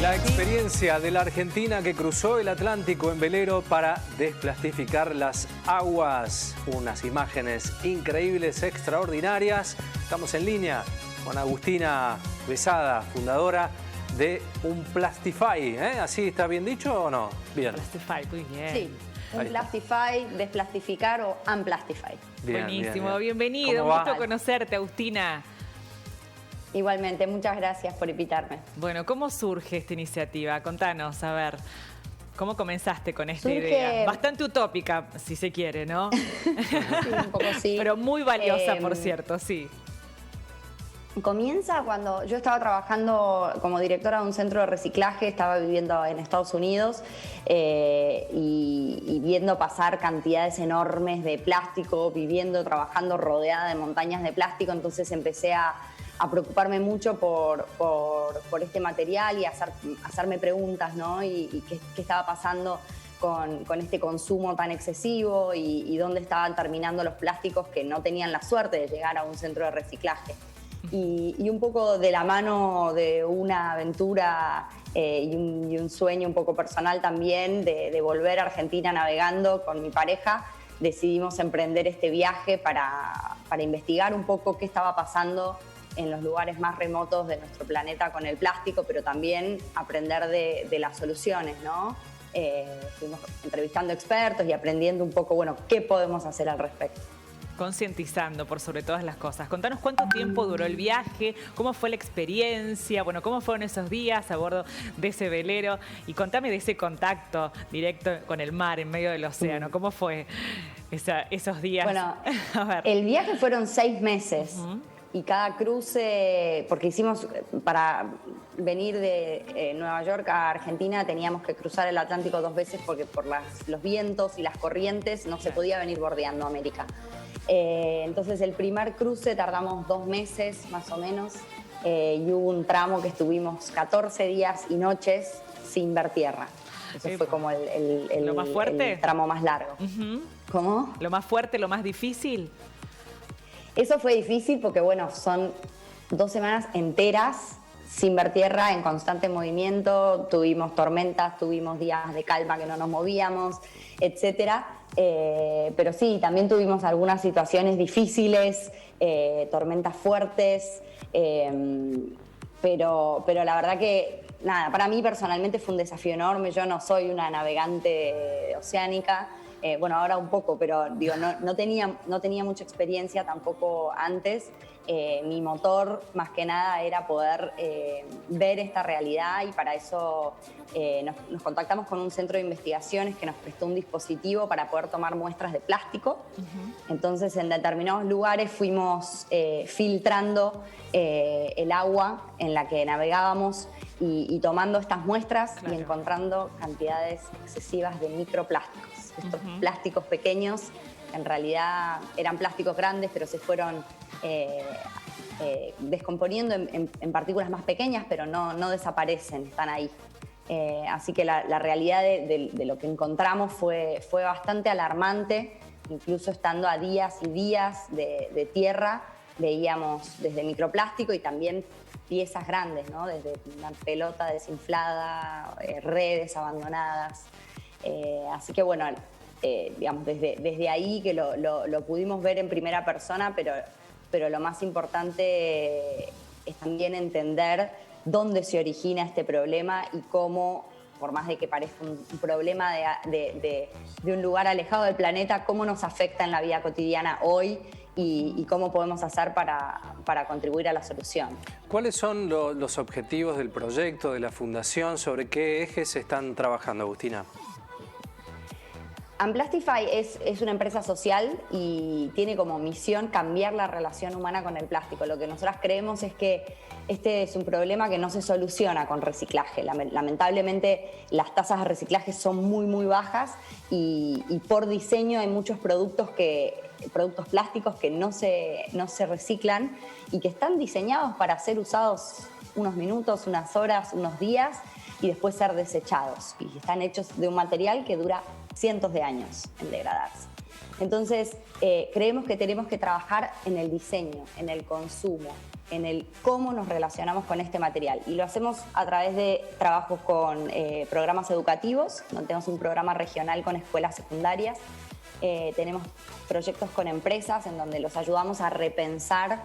La experiencia de la argentina que cruzó el Atlántico en velero para desplastificar las aguas. Unas imágenes increíbles, extraordinarias. Estamos en línea con Agustina Besada, fundadora de Unplastify. ¿Así está bien dicho o no? Bien. Plastify, muy bien. Sí, Unplastify, desplastificar o Unplastify. Bien, buenísimo, bien. bienvenido, ¿Cómo un va? gusto conocerte, Agustina. Igualmente, muchas gracias por invitarme. Bueno, ¿cómo surge esta iniciativa? Contanos, a ver, ¿cómo comenzaste con esta Surge- idea? Bastante utópica, si se quiere, ¿no? Sí, un poco sí. Pero muy valiosa, por cierto, sí. Comienza cuando yo estaba trabajando como directora de un centro de reciclaje, estaba viviendo en Estados Unidos y viendo pasar cantidades enormes de plástico, trabajando rodeada de montañas de plástico, entonces empecé a preocuparme mucho por este material y hacerme preguntas, ¿no? Y qué estaba pasando con este consumo tan excesivo y dónde estaban terminando los plásticos que no tenían la suerte de llegar a un centro de reciclaje. Y un poco de la mano de una aventura y un sueño un poco personal también de volver a Argentina navegando con mi pareja, decidimos emprender este viaje para investigar un poco qué estaba pasando en los lugares más remotos de nuestro planeta con el plástico, pero también aprender de las soluciones, ¿no? Fuimos entrevistando expertos y aprendiendo un poco, bueno, qué podemos hacer al respecto. Concientizando por sobre todas las cosas. Contanos cuánto tiempo duró el viaje, cómo fue la experiencia, bueno, cómo fueron esos días a bordo de ese velero y contame de ese contacto directo con el mar en medio del océano. ¿Cómo fue esos días? Bueno, a ver. el viaje fueron 6 meses. Y cada cruce, porque hicimos, para venir de Nueva York a Argentina teníamos que cruzar el Atlántico 2 veces porque por los vientos y las corrientes no se podía venir bordeando América. Entonces el primer cruce tardamos 2 meses más o menos y hubo un tramo que estuvimos 14 días y noches sin ver tierra. Eso fue como ¿Lo más fuerte? el tramo más largo. ¿Cómo? ¿Lo más fuerte, lo más difícil? Eso fue difícil porque, bueno, son 2 semanas enteras sin ver tierra, en constante movimiento. Tuvimos tormentas, tuvimos días de calma que no nos movíamos, etcétera. Pero sí, también tuvimos algunas situaciones difíciles, tormentas fuertes. Pero la verdad que, nada, para mí personalmente fue un desafío enorme. Yo no soy una navegante oceánica. Bueno, ahora un poco, pero digo, no tenía mucha experiencia tampoco antes. Mi motor, más que nada, era poder ver esta realidad y para eso nos contactamos con un centro de investigaciones que nos prestó un dispositivo para poder tomar muestras de plástico. Entonces, en determinados lugares fuimos filtrando el agua en la que navegábamos y tomando estas muestras y encontrando cantidades excesivas de microplásticos. Estos plásticos pequeños, en realidad eran plásticos grandes, pero se fueron descomponiendo en partículas más pequeñas, pero no desaparecen, están ahí. Así que la realidad de lo que encontramos fue bastante alarmante, incluso estando a días y días de tierra, veíamos desde microplástico y también piezas grandes, ¿no? Desde una pelota desinflada, redes abandonadas. Así que bueno, digamos, desde ahí que lo pudimos ver en primera persona, pero lo más importante es también entender dónde se origina este problema y cómo, por más de que parezca un problema de un lugar alejado del planeta, cómo nos afecta en la vida cotidiana hoy y cómo podemos hacer para contribuir a la solución. ¿Cuáles son los objetivos del proyecto, de la fundación? ¿Sobre qué ejes están trabajando, Agustina? Unplastify es una empresa social y tiene como misión cambiar la relación humana con el plástico. Lo que nosotras creemos es que este es un problema que no se soluciona con reciclaje. Lamentablemente las tasas de reciclaje son muy bajas y por diseño hay muchos productos plásticos que no se reciclan y que están diseñados para ser usados unos minutos, unas horas, unos días y después ser desechados. Y están hechos de un material que dura cientos de años en degradarse. Entonces, creemos que tenemos que trabajar en el diseño, en el consumo, en el cómo nos relacionamos con este material. Y lo hacemos a través de trabajos con programas educativos, donde tenemos un programa regional con escuelas secundarias. Tenemos proyectos con empresas en donde los ayudamos a repensar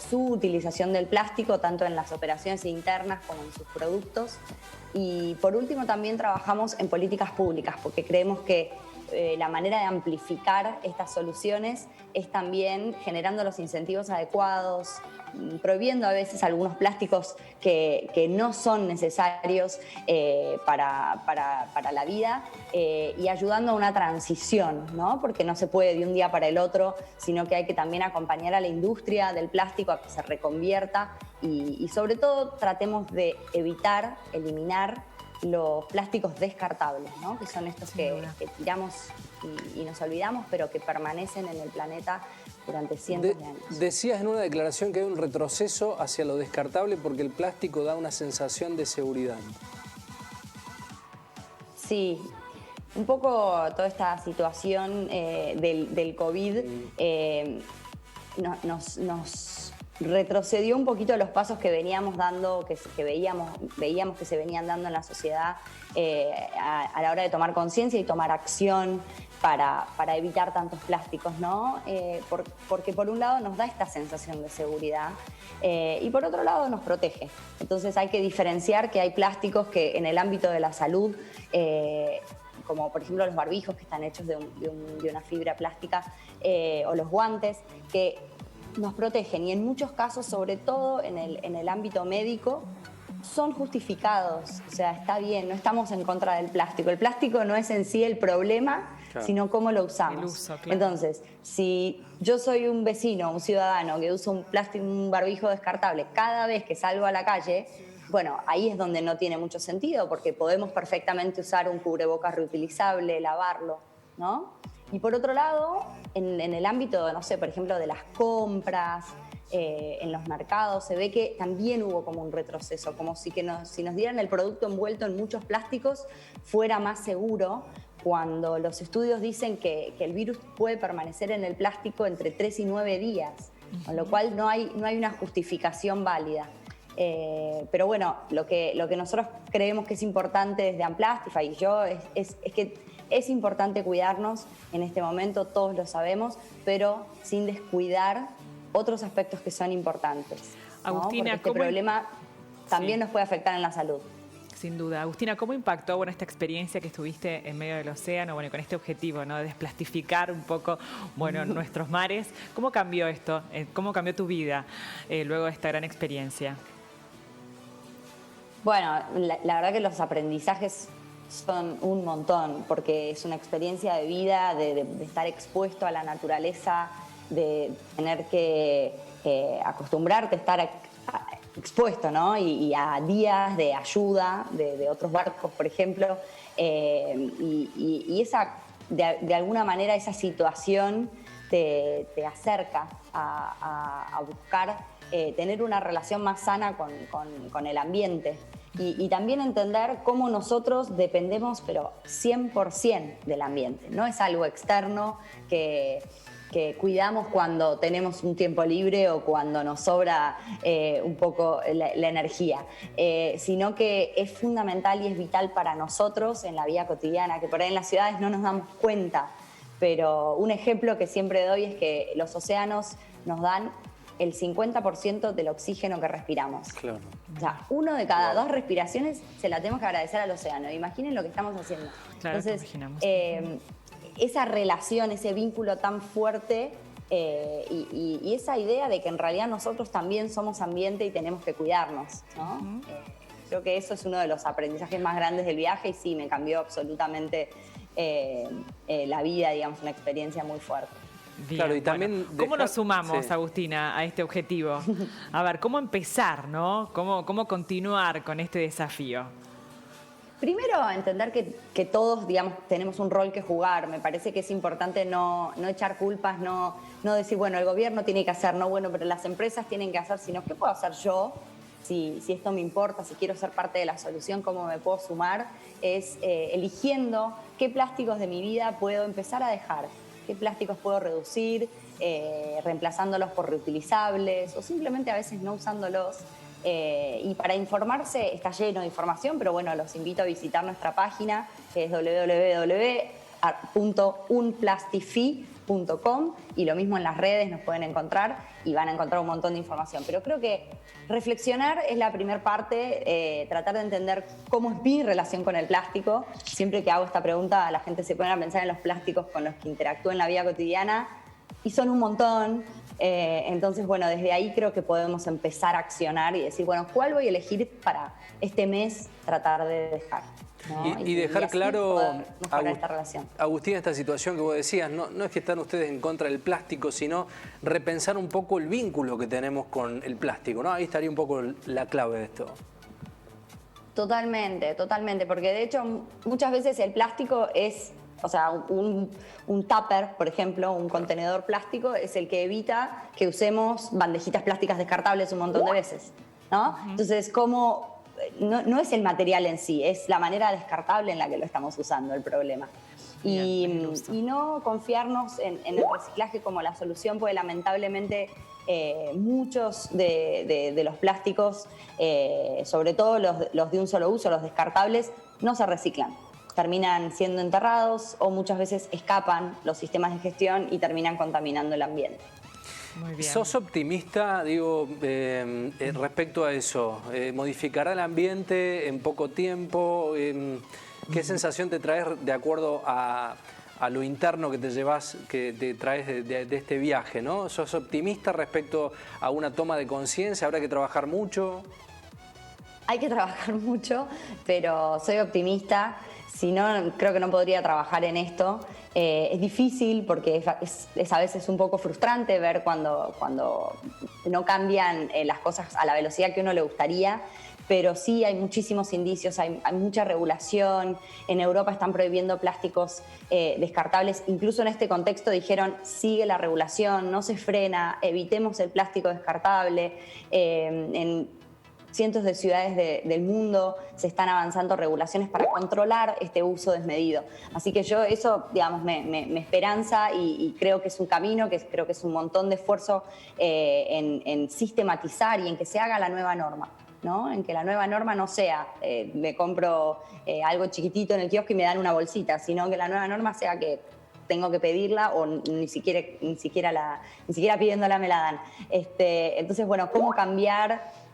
su utilización del plástico, tanto en las operaciones internas como en sus productos. Y por último también trabajamos en políticas públicas, porque creemos que la manera de amplificar estas soluciones es también generando los incentivos adecuados, prohibiendo a veces algunos plásticos que no son necesarios para la vida y ayudando a una transición, ¿no? Porque no se puede de un día para el otro, sino que hay que también acompañar a la industria del plástico a que se reconvierta y sobre todo tratemos de evitar, eliminar los plásticos descartables, ¿no? Que son estos que tiramos y nos olvidamos, pero que permanecen en el planeta durante cientos de años. Decías en una declaración que hay un retroceso hacia lo descartable porque el plástico da una sensación de seguridad. Sí, un poco toda esta situación del COVID nos retrocedió un poquito los pasos que veníamos dando, que veíamos que se venían dando en la sociedad a la hora de tomar conciencia y tomar acción para evitar tantos plásticos, ¿no? Porque por un lado nos da esta sensación de seguridad y por otro lado nos protege. Entonces hay que diferenciar que hay plásticos que en el ámbito de la salud, como por ejemplo los barbijos que están hechos de una fibra plástica o los guantes, que nos protegen y en muchos casos, sobre todo en el ámbito médico, son justificados. O sea, está bien, no estamos en contra del plástico. El plástico no es en sí el problema, claro, sino cómo lo usamos. El uso, claro. Entonces, si yo soy un vecino, un ciudadano que usa un barbijo descartable cada vez que salgo a la calle, bueno, ahí es donde no tiene mucho sentido, porque podemos perfectamente usar un cubrebocas reutilizable, lavarlo, ¿no? Y por otro lado, en el ámbito, no sé, por ejemplo, de las compras, en los mercados, se ve que también hubo como un retroceso, como si nos dieran el producto envuelto en muchos plásticos fuera más seguro, cuando los estudios dicen que el virus puede permanecer en el plástico entre 3 y 9 días, con lo cual no hay una justificación válida. Pero bueno, lo que nosotros creemos que es importante desde Amplastify y yo es que es importante cuidarnos en este momento, todos lo sabemos, pero sin descuidar otros aspectos que son importantes, ¿no? Agustina, porque este problema también nos puede afectar en la salud. Sin duda. Agustina, ¿cómo impactó esta experiencia que estuviste en medio del océano, con este objetivo, ¿no?, de desplastificar un poco nuestros mares? ¿Cómo cambió esto? ¿Cómo cambió tu vida luego de esta gran experiencia? Bueno, la verdad que los aprendizajes son un montón, porque es una experiencia de vida, de estar expuesto a la naturaleza, de tener que acostumbrarte a estar expuesto, ¿no? Y a días de ayuda de otros barcos, por ejemplo, y esa, de alguna manera esa situación te acerca a buscar tener una relación más sana con el ambiente. Y también entender cómo nosotros dependemos, pero 100% del ambiente. No es algo externo que cuidamos cuando tenemos un tiempo libre o cuando nos sobra un poco la energía, sino que es fundamental y es vital para nosotros en la vida cotidiana, que por ahí en las ciudades no nos damos cuenta. Pero un ejemplo que siempre doy es que los océanos nos dan el 50% del oxígeno que respiramos. Claro. O sea, 1 de cada 2 respiraciones se la tenemos que agradecer al océano. Imaginen lo que estamos haciendo. Claro, entonces, esa relación, ese vínculo tan fuerte y esa idea de que en realidad nosotros también somos ambiente y tenemos que cuidarnos, ¿no? Creo que eso es uno de los aprendizajes más grandes del viaje y sí, me cambió absolutamente la vida, digamos, una experiencia muy fuerte. Bien, claro, y también ¿cómo nos sumamos, Agustina, a este objetivo? A ver, ¿cómo empezar, no? ¿Cómo continuar con este desafío? Primero, entender que todos, digamos, tenemos un rol que jugar. Me parece que es importante no echar culpas, no decir, bueno, el gobierno tiene que hacer, no, bueno, pero las empresas tienen que hacer, sino qué puedo hacer yo, si esto me importa, si quiero ser parte de la solución, cómo me puedo sumar. Es eligiendo qué plásticos de mi vida puedo empezar a dejar, qué plásticos puedo reducir, reemplazándolos por reutilizables o simplemente a veces no usándolos. Y para informarse está lleno de información, pero bueno, los invito a visitar nuestra página, que es www.unplastifi.com, y lo mismo en las redes nos pueden encontrar y van a encontrar un montón de información. Pero creo que reflexionar es la primera parte, tratar de entender cómo es mi relación con el plástico. Siempre que hago esta pregunta, la gente se pone a pensar en los plásticos con los que interactúo en la vida cotidiana, y son un montón. Entonces, bueno, desde ahí creo que podemos empezar a accionar y decir, bueno, ¿cuál voy a elegir para este mes tratar de dejar? ¿no? Y dejar claro, esta relación. Agustina, esta situación que vos decías, no es que están ustedes en contra del plástico, sino repensar un poco el vínculo que tenemos con el plástico, ¿no? Ahí estaría un poco la clave de esto. Totalmente, totalmente, porque de hecho muchas veces el plástico es... O sea, un tupper, por ejemplo, un contenedor plástico, es el que evita que usemos bandejitas plásticas descartables un montón de veces, ¿no? Entonces, no es el material en sí, es la manera descartable en la que lo estamos usando el problema. Y no confiarnos en el reciclaje como la solución, porque lamentablemente muchos de los plásticos, sobre todo los de un solo uso, los descartables, no se reciclan. Terminan siendo enterrados o muchas veces escapan los sistemas de gestión y terminan contaminando el ambiente. Muy bien. ¿Sos optimista, digo, respecto a eso? ¿Modificará el ambiente en poco tiempo? ¿Qué sensación te traes de acuerdo a lo interno que te llevas, que te traes de este viaje, ¿no? ¿Sos optimista respecto a una toma de conciencia? ¿Habrá que trabajar mucho? Hay que trabajar mucho, pero soy optimista. Si no, creo que no podría trabajar en esto. Es difícil porque es a veces un poco frustrante ver cuando no cambian las cosas a la velocidad que uno le gustaría, pero sí hay muchísimos indicios, hay mucha regulación. En Europa están prohibiendo plásticos descartables. Incluso en este contexto dijeron, sigue la regulación, no se frena, evitemos el plástico descartable. En cientos de ciudades del mundo se están avanzando regulaciones para controlar este uso desmedido. Así que yo eso, digamos, me esperanza y creo que es un camino, creo que es un montón de esfuerzo en sistematizar y en que se haga la nueva norma, ¿no? En que la nueva norma no sea, me compro algo chiquitito en el kiosco y me dan una bolsita, sino que la nueva norma sea que tengo que pedirla o ni siquiera pidiéndola me la dan. Entonces, bueno, ¿cómo cambiar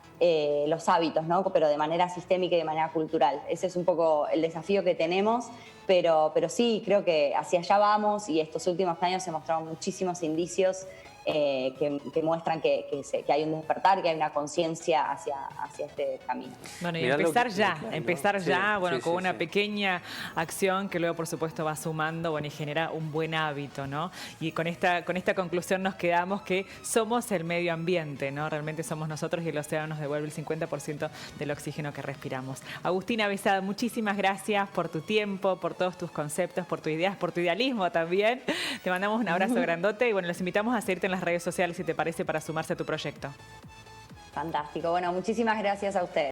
los hábitos, ¿no? Pero de manera sistémica y de manera cultural? Ese es un poco el desafío que tenemos, pero sí, creo que hacia allá vamos, y estos últimos años se mostraron muchísimos indicios que muestran que hay un despertar, que hay una conciencia hacia este camino. Bueno, y Mirá empezar ya, bueno, sí, con sí, una sí. pequeña acción que luego, por supuesto, va sumando, bueno, y genera un buen hábito, ¿no? Y con esta conclusión nos quedamos que somos el medio ambiente, ¿no? Realmente somos nosotros, y el océano nos devuelve el 50% del oxígeno que respiramos. Agustina Besada, muchísimas gracias por tu tiempo, por todos tus conceptos, por tus ideas, por tu idealismo también. Te mandamos un abrazo grandote y, bueno, los invitamos a seguirte en las redes sociales, si te parece, para sumarse a tu proyecto. Fantástico. Bueno, muchísimas gracias a ustedes.